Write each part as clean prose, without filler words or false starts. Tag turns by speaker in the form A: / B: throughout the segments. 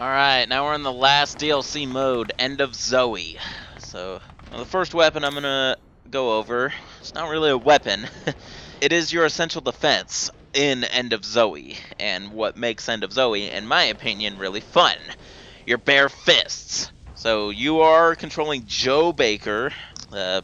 A: Alright, now we're in the last DLC mode, End of Zoe. So, the first weapon I'm gonna go over, it's not really a weapon. It is your essential defense in End of Zoe, and what makes End of Zoe, in my opinion, really fun. Your bare fists. So, you are controlling Joe Baker,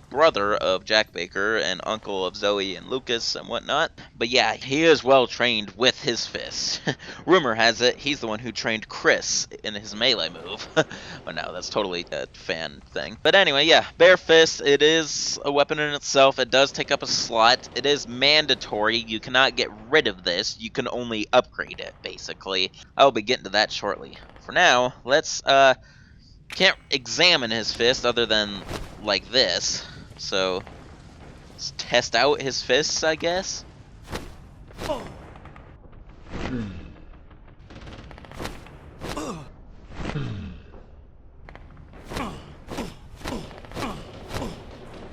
A: brother of Jack Baker and uncle of Zoe and Lucas and whatnot. But yeah, he is well trained with his fists. Rumor has it he's the one who trained Chris in his melee move. But no, that's totally a fan thing. But anyway, yeah, bare fist, it is a weapon in itself. It does take up a slot. It is mandatory. You cannot get rid of this. You can only upgrade it, basically. I'll be getting to that shortly. For now, let's can't examine his fist other than like this, so let's test out his fists, I guess.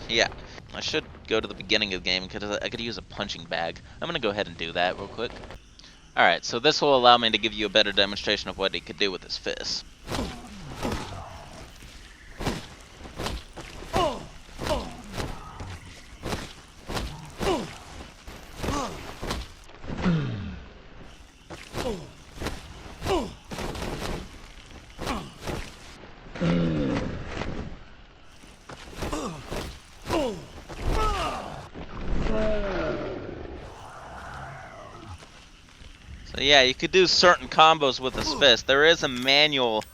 A: Yeah, I should go to the beginning of the game because I could use a punching bag. I'm gonna go ahead and do that real quick. Alright, so this will allow me to give you a better demonstration of what he could do with his fists. So yeah, you could do certain combos with his fist. There is a manual,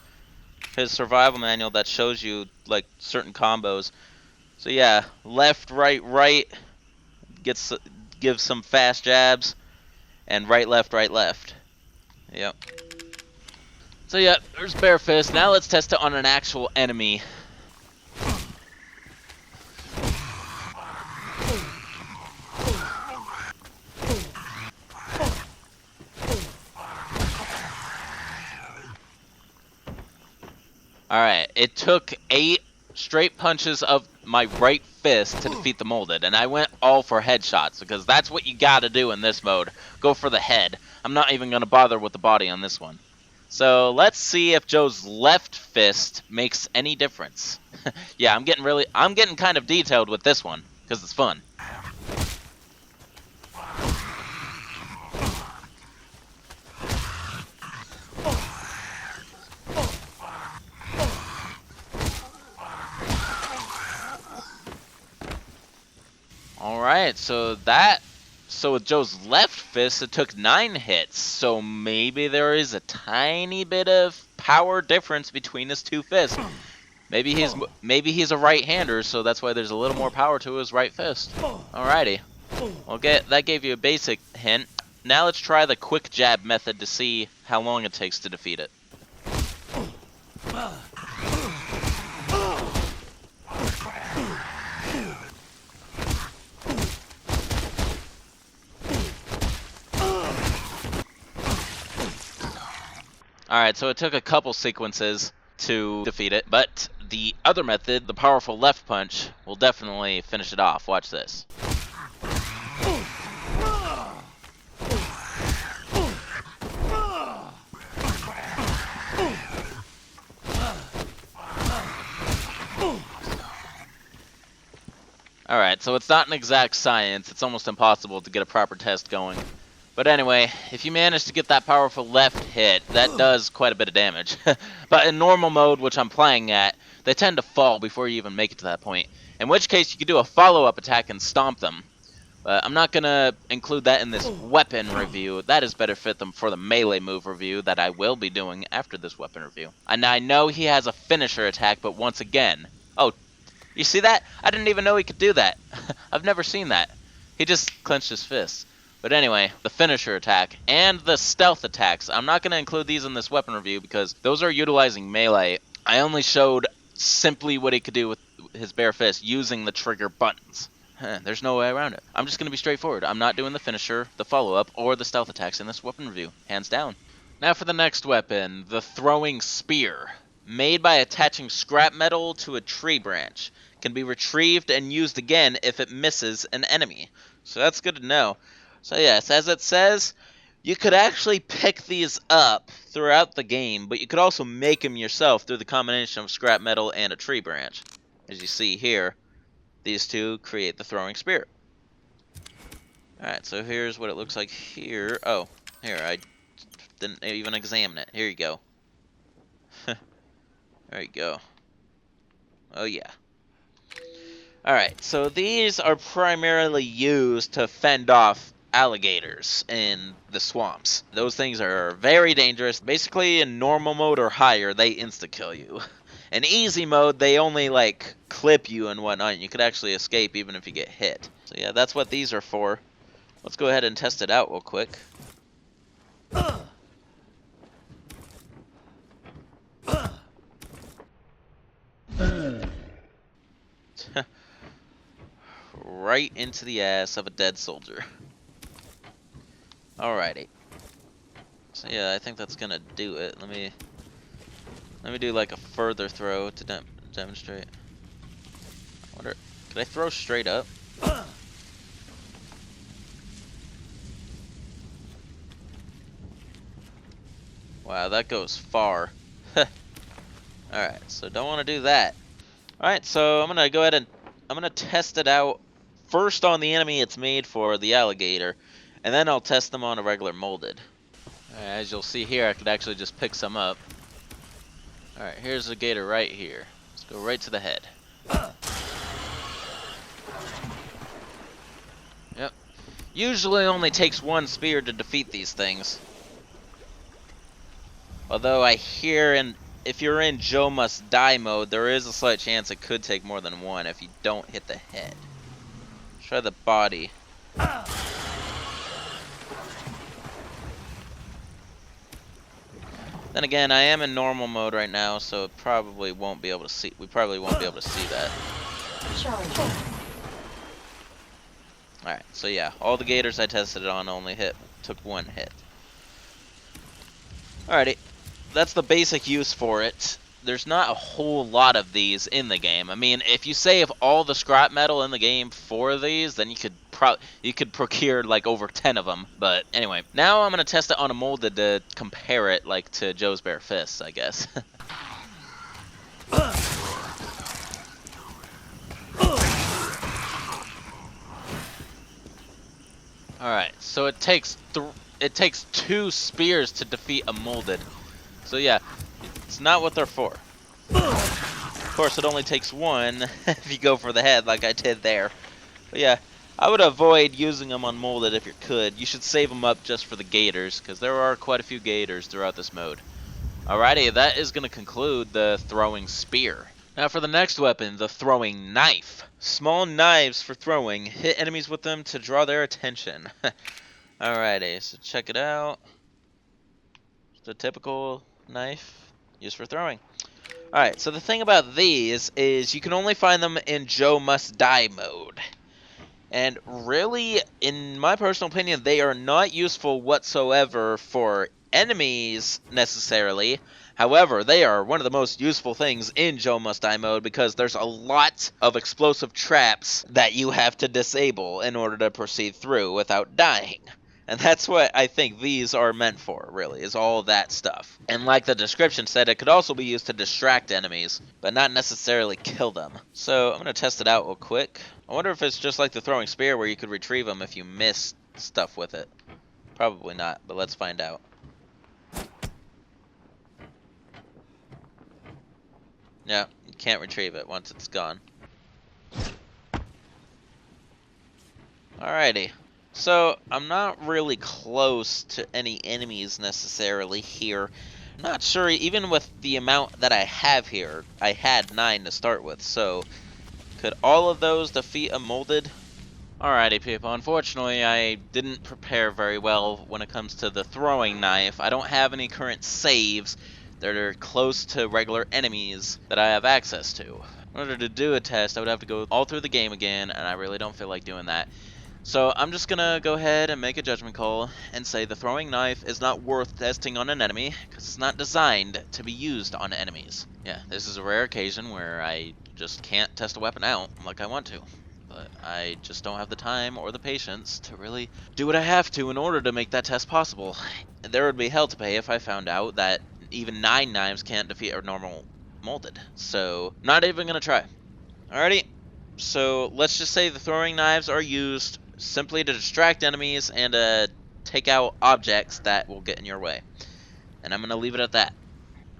A: his survival manual, that shows you like certain combos. So yeah, left, right, gives some fast jabs, and right, left. Yep. So yeah, there's bare fist. Now let's test it on an actual enemy. Alright, it took 8 straight punches of my right fist to defeat the molded, and I went all for headshots, because that's what you gotta do in this mode. Go for the head. I'm not even gonna bother with the body on this one. So let's see if Joe's left fist makes any difference. Yeah, I'm getting kind of detailed with this one, because it's fun. Alright, so with Joe's left fist, it took 9 hits, so maybe there is a tiny bit of power difference between his two fists. Maybe he's a right-hander, so that's why there's a little more power to his right fist. Alrighty. Well, that gave you a basic hint. Now let's try the quick jab method to see how long it takes to defeat it. Alright, so it took a couple sequences to defeat it, but the other method, the powerful left punch, will definitely finish it off. Watch this. Alright, so it's not an exact science. It's almost impossible to get a proper test going. But anyway, if you manage to get that powerful left hit, that does quite a bit of damage. But in normal mode, which I'm playing at, they tend to fall before you even make it to that point. In which case, you could do a follow-up attack and stomp them. But I'm not going to include that in this weapon review. That is better fit them for the melee move review that I will be doing after this weapon review. And I know he has a finisher attack, but once again... Oh, you see that? I didn't even know he could do that. I've never seen that. He just clenched his fists. But anyway, the finisher attack and the stealth attacks, I'm not going to include these in this weapon review because those are utilizing melee. I only showed simply what he could do with his bare fist using the trigger buttons. There's no way around it. I'm just going to be straightforward. I'm not doing the finisher, the follow-up, or the stealth attacks in this weapon review. Hands down. Now for the next weapon, the throwing spear. Made by attaching scrap metal to a tree branch. Can be retrieved and used again if it misses an enemy. So that's good to know. So yes, as it says, You could actually pick these up throughout the game, but you could also make them yourself through the combination of scrap metal and a tree branch. As you see here, these two create the throwing spear. Alright, so here's what it looks like here. Oh, here, I didn't even examine it. Here you go. There you go. Oh yeah. Alright, so these are primarily used to fend off alligators in the swamps. Those things are very dangerous. Basically, in normal mode or higher, they insta-kill you. In easy mode, they only, like, clip you and whatnot. You could actually escape even if you get hit. So yeah, that's what these are for. Let's go ahead and test it out real quick. Right into the ass of a dead soldier. Alrighty. So yeah, I think that's gonna do it. Let me do like a further throw to demonstrate. I wonder, could I throw straight up? Wow, that goes far. Alright, so don't want to do that. Alright, so I'm gonna go ahead and I'm gonna test it out first on the enemy it's made for, the alligator, and then I'll test them on a regular molded. As you'll see here, I could actually just pick some up. Alright, here's the gator right here. Let's go right to the head. Yep. Usually only takes one spear to defeat these things. Although I hear if you're in Joe Must Die mode, there is a slight chance it could take more than one if you don't hit the head. Try the body. Then again, I am in normal mode right now, so it probably won't be able to see. We probably won't be able to see that. Alright, so yeah, all the gators I tested it on only took one hit. Alrighty, that's the basic use for it. There's not a whole lot of these in the game. I mean, if you save all the scrap metal in the game for these, then you could procure like over 10 of them. But anyway, now I'm gonna test it on a molded to compare it like to Joe's bare fists, I guess. Alright, so it takes 2 spears to defeat a molded. So yeah, it's not what they're for. Of course, it only takes one if you go for the head like I did there. But yeah, I would avoid using them on molded if you could. You should save them up just for the gators, because there are quite a few gators throughout this mode. Alrighty, that is going to conclude the throwing spear. Now for the next weapon, the throwing knife. Small knives for throwing. Hit enemies with them to draw their attention. Alrighty, so check it out. Just a typical knife used for throwing. Alright, so the thing about these is you can only find them in Joe Must Die mode. And really, in my personal opinion, they are not useful whatsoever for enemies necessarily. However, they are one of the most useful things in Joe Must Die mode because there's a lot of explosive traps that you have to disable in order to proceed through without dying. And that's what I think these are meant for, really, is all that stuff. And like the description said, it could also be used to distract enemies, but not necessarily kill them. So I'm going to test it out real quick. I wonder if it's just like the throwing spear where you could retrieve them if you miss stuff with it. Probably not, but let's find out. Yeah, you can't retrieve it once it's gone. Alrighty. So, I'm not really close to any enemies necessarily here. I'm not sure, even with the amount that I have here, I had 9 to start with, so could all of those defeat a molded? Alrighty people, unfortunately I didn't prepare very well when it comes to the throwing knife. I don't have any current saves that are close to regular enemies that I have access to. In order to do a test, I would have to go all through the game again, and I really don't feel like doing that. So I'm just gonna go ahead and make a judgment call and say the throwing knife is not worth testing on an enemy because it's not designed to be used on enemies. Yeah, this is a rare occasion where I just can't test a weapon out like I want to. but I just don't have the time or the patience to really do what I have to in order to make that test possible. There would be hell to pay if I found out that even 9 knives can't defeat a normal molded, so not even gonna try. Alrighty, so let's just say the throwing knives are used simply to distract enemies and take out objects that will get in your way. And I'm gonna leave it at that.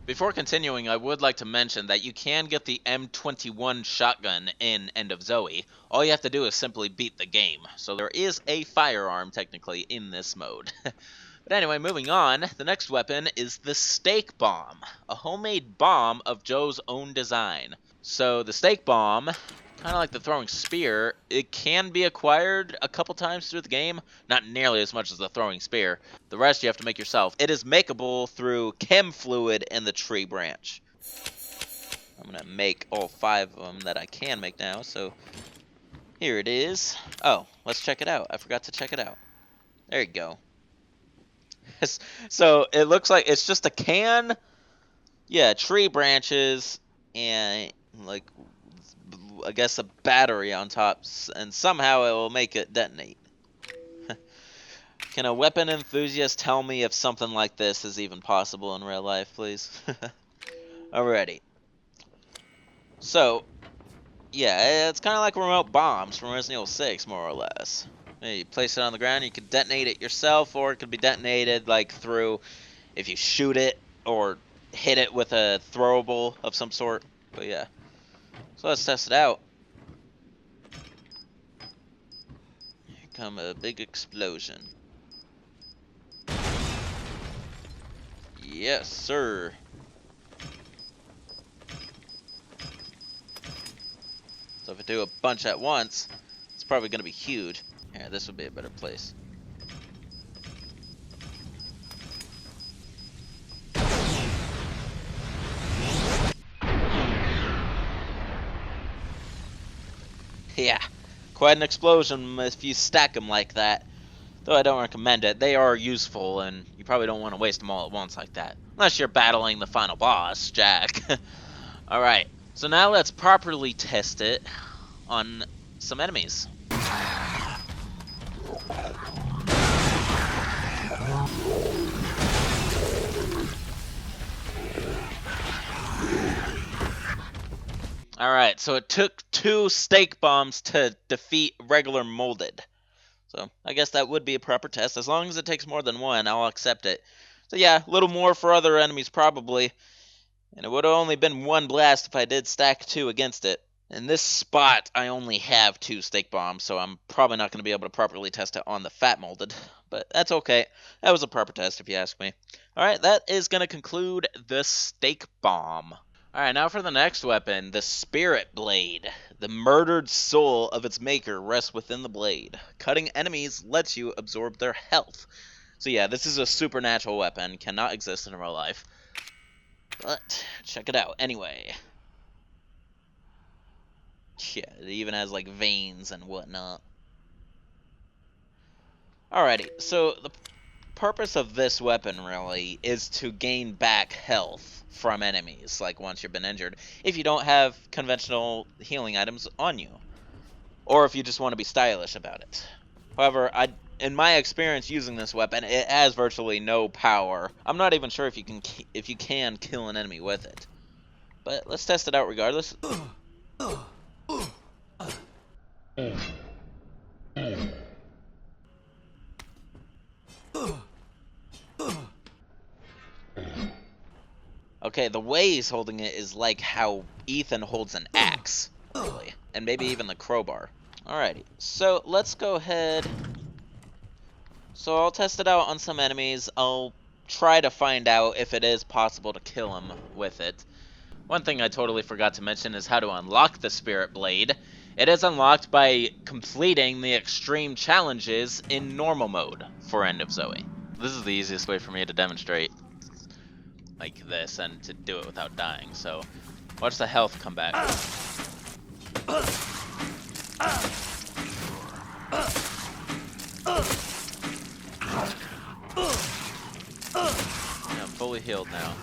A: Before continuing, I would like to mention that you can get the M21 shotgun in End of Zoe. All you have to do is simply beat the game, so there is a firearm technically in this mode. But anyway, moving on, the next weapon is the Steak Bomb, a homemade bomb of Joe's own design. So the Steak Bomb, kind of like the throwing spear, it can be acquired a couple times through the game, not nearly as much as the throwing spear. The rest you have to make yourself. It is makeable through chem fluid in the tree branch. I'm going to make all 5 of them that I can make now, so here it is. Oh, let's check it out. I forgot to check it out. There you go. So it looks like it's just a can, yeah, tree branches, and like I guess a battery on top, and somehow it will make it detonate. Can a weapon enthusiast tell me if something like this is even possible in real life, please? Alrighty. So, yeah, it's kind of like remote bombs from Resident Evil 6, more or less. You place it on the ground, you can detonate it yourself, or it could be detonated like through if you shoot it or hit it with a throwable of some sort. But yeah. So let's test it out. Here come a big explosion. Yes, sir. So if I do a bunch at once, it's probably going to be huge. Here, this would be a better place. Yeah, quite an explosion if you stack them like that. Though I don't recommend it. They are useful, and you probably don't want to waste them all at once like that. Unless you're battling the final boss, Jack. Alright, so now let's properly test it on some enemies. Alright, so it took 2 steak bombs to defeat regular molded. So I guess that would be a proper test. As long as it takes more than 1, I'll accept it. So yeah, a little more for other enemies probably. And it would have only been 1 blast if I did stack 2 against it. In this spot, I only have 2 steak bombs, so I'm probably not going to be able to properly test it on the fat molded. But that's okay. That was a proper test if you ask me. Alright, that is going to conclude the steak bomb. Alright, now for the next weapon, the Spirit Blade. The murdered soul of its maker rests within the blade. Cutting enemies lets you absorb their health. So yeah, this is a supernatural weapon, cannot exist in real life. But, check it out anyway. Yeah, it even has like veins and whatnot. Alrighty, so the purpose of this weapon really is to gain back health from enemies, like once you've been injured, if you don't have conventional healing items on you, or if you just want to be stylish about it. However, in my experience using this weapon, it has virtually no power. I'm not even sure if you can kill an enemy with it, but let's test it out regardless. Okay, the way he's holding it is like how Ethan holds an axe, really, and maybe even the crowbar. Alrighty, so let's go ahead. So I'll test it out on some enemies. I'll try to find out if it is possible to kill him with it. One thing I totally forgot to mention is how to unlock the Spirit Blade. It is unlocked by completing the extreme challenges in normal mode for End of Zoe. This is the easiest way for me to demonstrate like this and to do it without dying. So watch the health come back. Yeah, I'm fully healed now.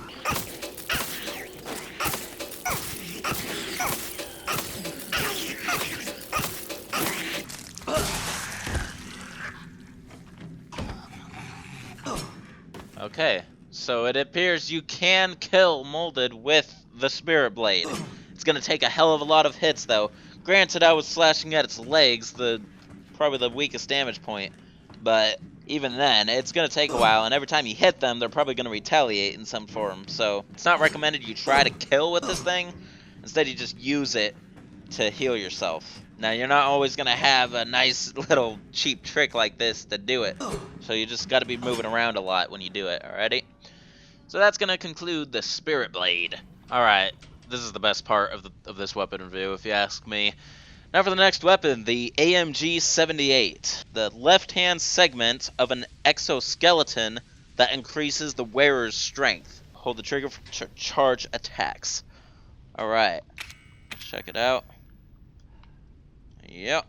A: Okay, so it appears you can kill Molded with the Spirit Blade. It's gonna take a hell of a lot of hits, though. Granted, I was slashing at its legs, probably the weakest damage point, but even then, it's gonna take a while, and every time you hit them, they're probably gonna retaliate in some form, so it's not recommended you try to kill with this thing. Instead, you just use it to heal yourself. Now, you're not always gonna have a nice little cheap trick like this to do it, so you just gotta be moving around a lot when you do it, alrighty? So that's gonna conclude the Spirit Blade. Alright, this is the best part of this weapon review, if you ask me. Now for the next weapon, the AMG-78, the left-hand segment of an exoskeleton that increases the wearer's strength. Hold the trigger for charge attacks. Alright, check it out. Yep.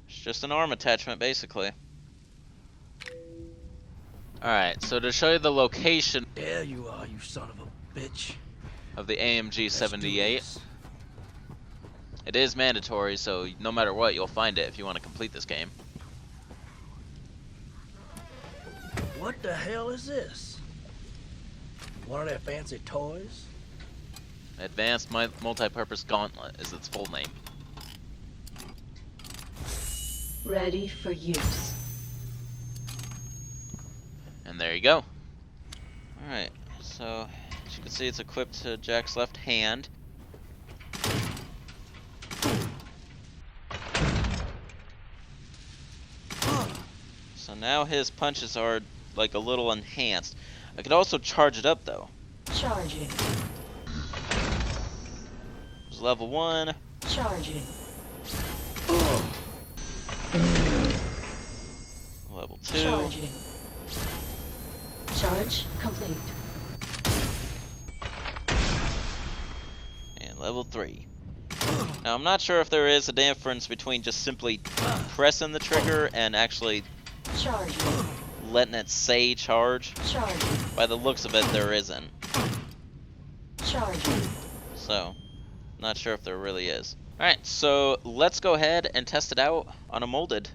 A: It's just an arm attachment, basically. Alright, so to show you the location...
B: There you are, you son of a bitch.
A: ...of the AMG-78. It is mandatory, so no matter what, you'll find it if you want to complete this game.
B: What the hell is this? One of their fancy toys?
A: Advanced Multi-Purpose Gauntlet is its full name.
C: Ready for use.
A: And there you go. Alright, so as you can see, it's equipped to Jack's left hand. So now his punches are like a little enhanced. I could also charge it up though.
C: Charging.
A: There's level 1.
C: Charging.
A: Level 2.
C: Charging. Charge complete.
A: And level 3. Now I'm not sure if there is a difference between just simply pressing the trigger and actually
C: Charging.
A: letting it say charge.
C: Charging.
A: By the looks of it, there isn't.
C: Charging.
A: So, not sure if there really is. Alright, so let's go ahead and test it out on a molded.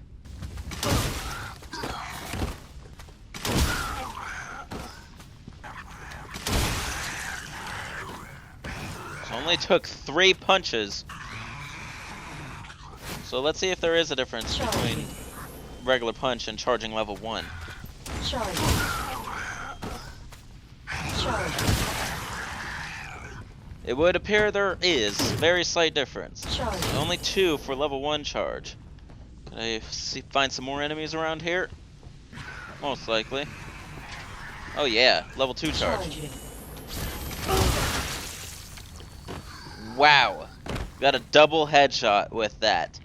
A: It only took 3 punches. So let's see if there is a difference between regular punch and charging level 1.
C: Charging. Charging.
A: It would appear there is very slight difference.
C: Charging.
A: Only 2 for level 1 charge. Can I find some more enemies around here? Most likely. Oh yeah, level 2 charge.
C: Charging.
A: Wow. Got a double headshot with that.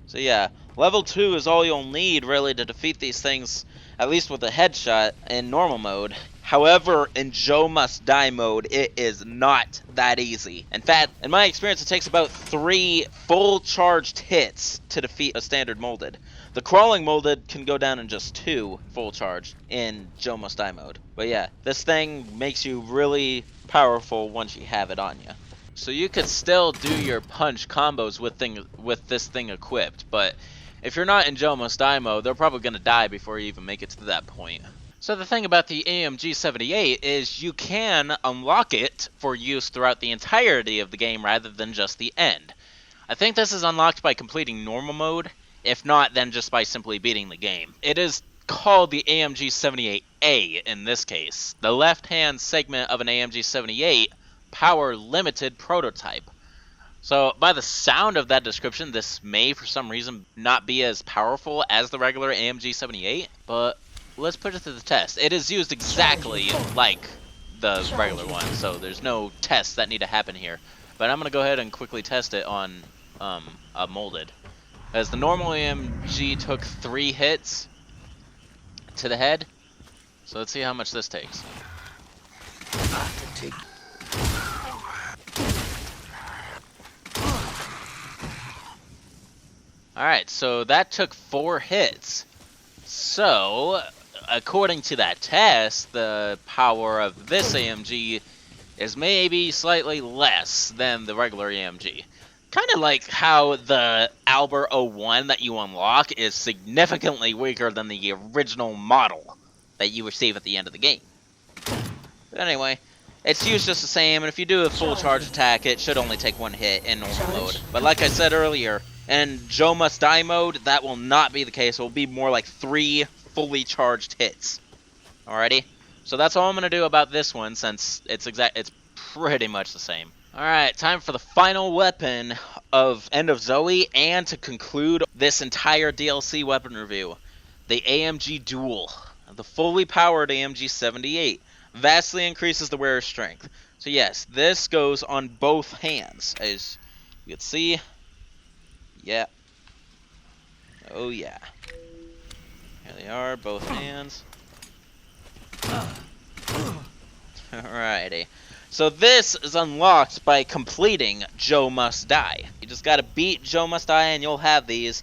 A: So yeah, level 2 is all you'll need really to defeat these things, at least with a headshot in normal mode. However, in Joe Must Die mode, it is not that easy. In fact, in my experience, it takes about 3 full charged hits to defeat a standard molded. The crawling molded can go down in just 2 full charged in Joe Must Die mode. But yeah, this thing makes you really powerful once you have it on you. So you could still do your punch combos with this thing equipped, but if you're not in Joe Must Die mode, they're probably going to die before you even make it to that point. So the thing about the AMG-78 is you can unlock it for use throughout the entirety of the game rather than just the end. I think this is unlocked by completing normal mode, if not then just by simply beating the game. It is called the AMG-78A in this case, the left-hand segment of an AMG-78 power limited prototype. So by the sound of that description, this may for some reason not be as powerful as the regular AMG-78, but let's put it to the test. It is used exactly like the regular one, so there's no tests that need to happen here. But I'm going to go ahead and quickly test it on a molded. As the normal AMG took 3 hits to the head, so let's see how much this takes. Alright, so that took 4 hits. So, according to that test, the power of this AMG is maybe slightly less than the regular AMG. Kind of like how the Albert 01 that you unlock is significantly weaker than the original model. that you receive at the end of the game. But anyway, its use just the same, and if you do a full charge attack, it should only take one hit in normal mode. But like I said earlier, in Joe Must Die mode, that will not be the case. It will be more like 3 fully charged hits. Alrighty? So that's all I'm going to do about this one, since it's pretty much the same. Alright, time for the final weapon of End of Zoe, and to conclude this entire DLC weapon review. The AMG Duel. The fully powered AMG-78. Vastly increases the wearer's strength. So yes, this goes on both hands, as you can see. Yeah. Oh yeah. Here they are, both hands. Alrighty. So this is unlocked by completing Joe Must Die. You just gotta beat Joe Must Die and you'll have these.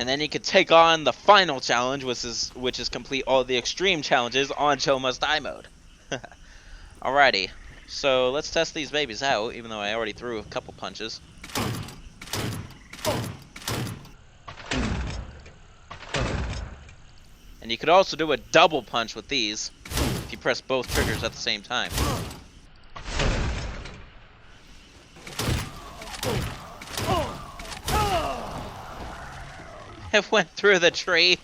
A: And then you can take on the final challenge, which is complete all the extreme challenges on Joe Must Die mode. Alrighty. So let's test these babies out, even though I already threw a couple punches. And you could also do a double punch with these if you press both triggers at the same time. It went through the tree.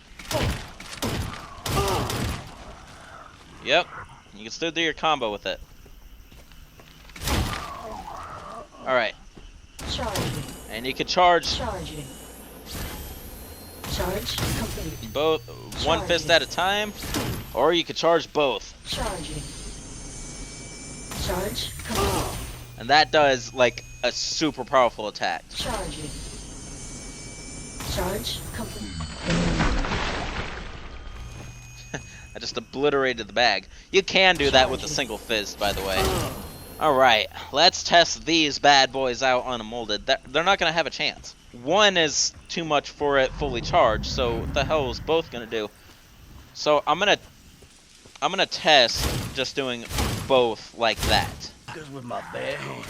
A: Yep. You can still do your combo with it. Alright.
C: Charging.
A: And you can charge
C: Charging. Charge complete.
A: both one fist at a time, or you could charge both.
C: Charging. Charge complete.
A: And that does like a super powerful attack.
C: Charging. Charge complete.
A: I just obliterated the bag. You can do that with a single fist, by the way. Alright, let's test these bad boys out on a molded. They're not going to have a chance. One is too much for it fully charged, so what the hell is both going to do? So I'm gonna test just doing both like that.
B: Good with my bare hands.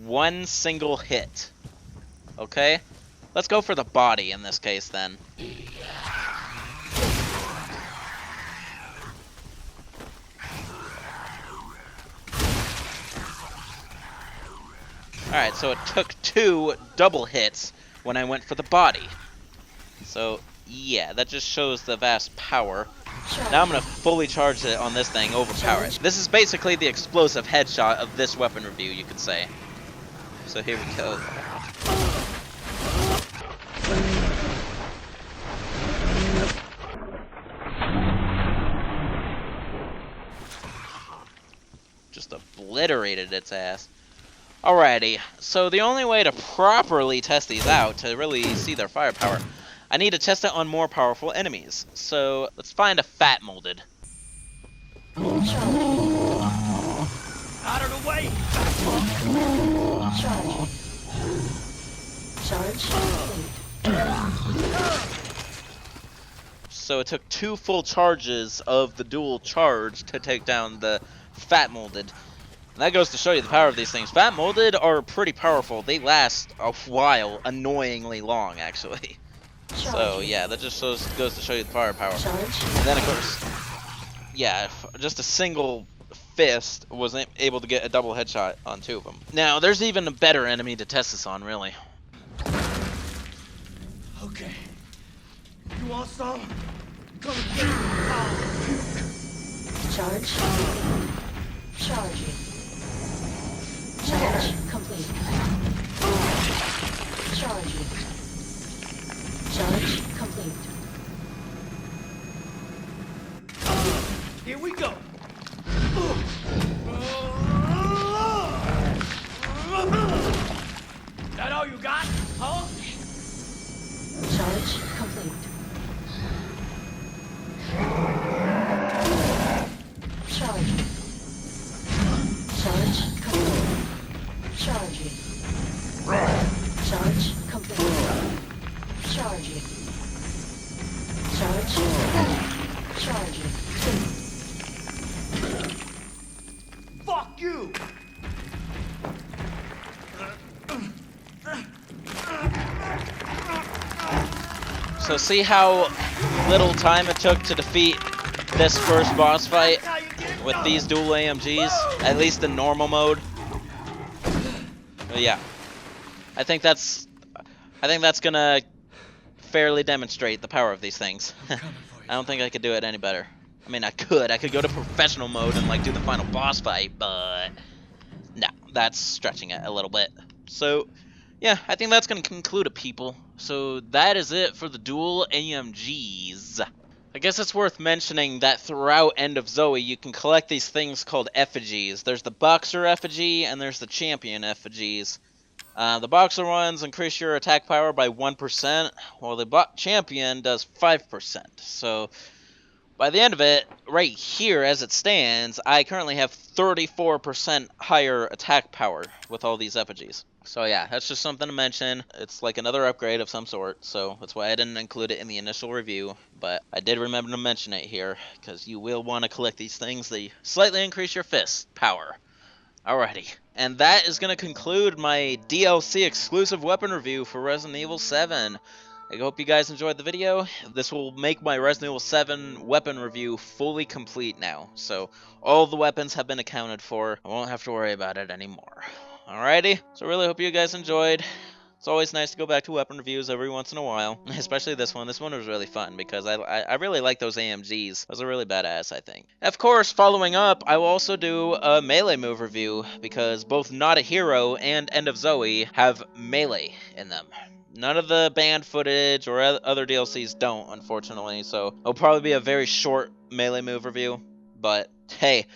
A: One single hit. Okay? Let's go for the body in this case then. Alright, so it took 2 double hits when I went for the body. So, yeah, that just shows the vast power. Now I'm going to fully charge it on this thing, overpower it. This is basically the explosive headshot of this weapon review, you could say. So here we go. Just obliterated its ass. Alrighty, so the only way to properly test these out, to really see their firepower, I need to test it on more powerful enemies. So let's find a fat molded.
B: Out of the way!
C: Charge.
A: So it took 2 full charges of the dual charge to take down the fat molded. And that goes to show you the power of these things. Fat molded are pretty powerful. They last a while, annoyingly long, actually. So yeah, that just goes to show you the firepower. And then of course, yeah, just a single fist was able to get a double headshot on 2 of them. Now, there's even a better enemy to test this on, really.
B: Okay. You want some? Come and get it.
C: Charge. Charging. Charge complete. Charging. Charge complete.
B: Here we go. That all you got, huh?
C: Charge complete. Charging. Charge complete. Charging. Charge complete. Charging. Charge. Charging.
B: Fuck you!
A: So see how little time it took to defeat this first boss fight with these dual AMGs, at least in normal mode. But yeah, I think that's gonna fairly demonstrate the power of these things. I don't think I could do it any better. I mean, I could go to professional mode and like do the final boss fight, but no, that's stretching it a little bit. So yeah, I think that's gonna conclude it, people. So that is it for the dual AMGs. I guess it's worth mentioning that throughout End of Zoe, you can collect these things called effigies. There's the boxer effigy and there's the champion effigies. The boxer ones increase your attack power by 1%, while the champion does 5%. So by the end of it, right here as it stands, I currently have 34% higher attack power with all these effigies. So yeah, that's just something to mention. It's like another upgrade of some sort, so that's why I didn't include it in the initial review, but I did remember to mention it here, because you will want to collect these things. They slightly increase your fist power. Alrighty, and that is going to conclude my DLC exclusive weapon review for Resident Evil 7. I hope you guys enjoyed the video. This will make my Resident Evil 7 weapon review fully complete now, so all the weapons have been accounted for. I won't have to worry about it anymore. Alrighty, so really hope you guys enjoyed. It's always nice to go back to weapon reviews every once in a while, especially this one. This one was really fun because I really like those AMGs. Those are really badass, I think. Of course, following up, I will also do a melee move review because both Not a Hero and End of Zoe have melee in them. None of the banned footage or other DLCs don't, unfortunately, so it'll probably be a very short melee move review, but hey,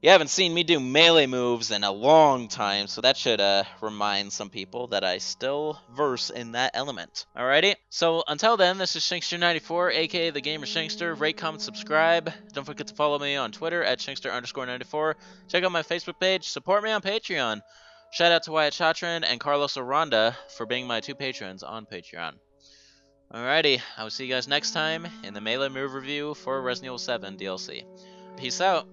A: you haven't seen me do melee moves in a long time, so that should remind some people that I still verse in that element. Alrighty, so until then, this is Shankster94, aka The Gamer Shankster. Rate, comment, subscribe. Don't forget to follow me on Twitter at Shankster_94. Check out my Facebook page. Support me on Patreon. Shout out to Wyatt Chatrin and Carlos Aranda for being my 2 patrons on Patreon. Alrighty, I will see you guys next time in the melee move review for Resident Evil 7 DLC. Peace out.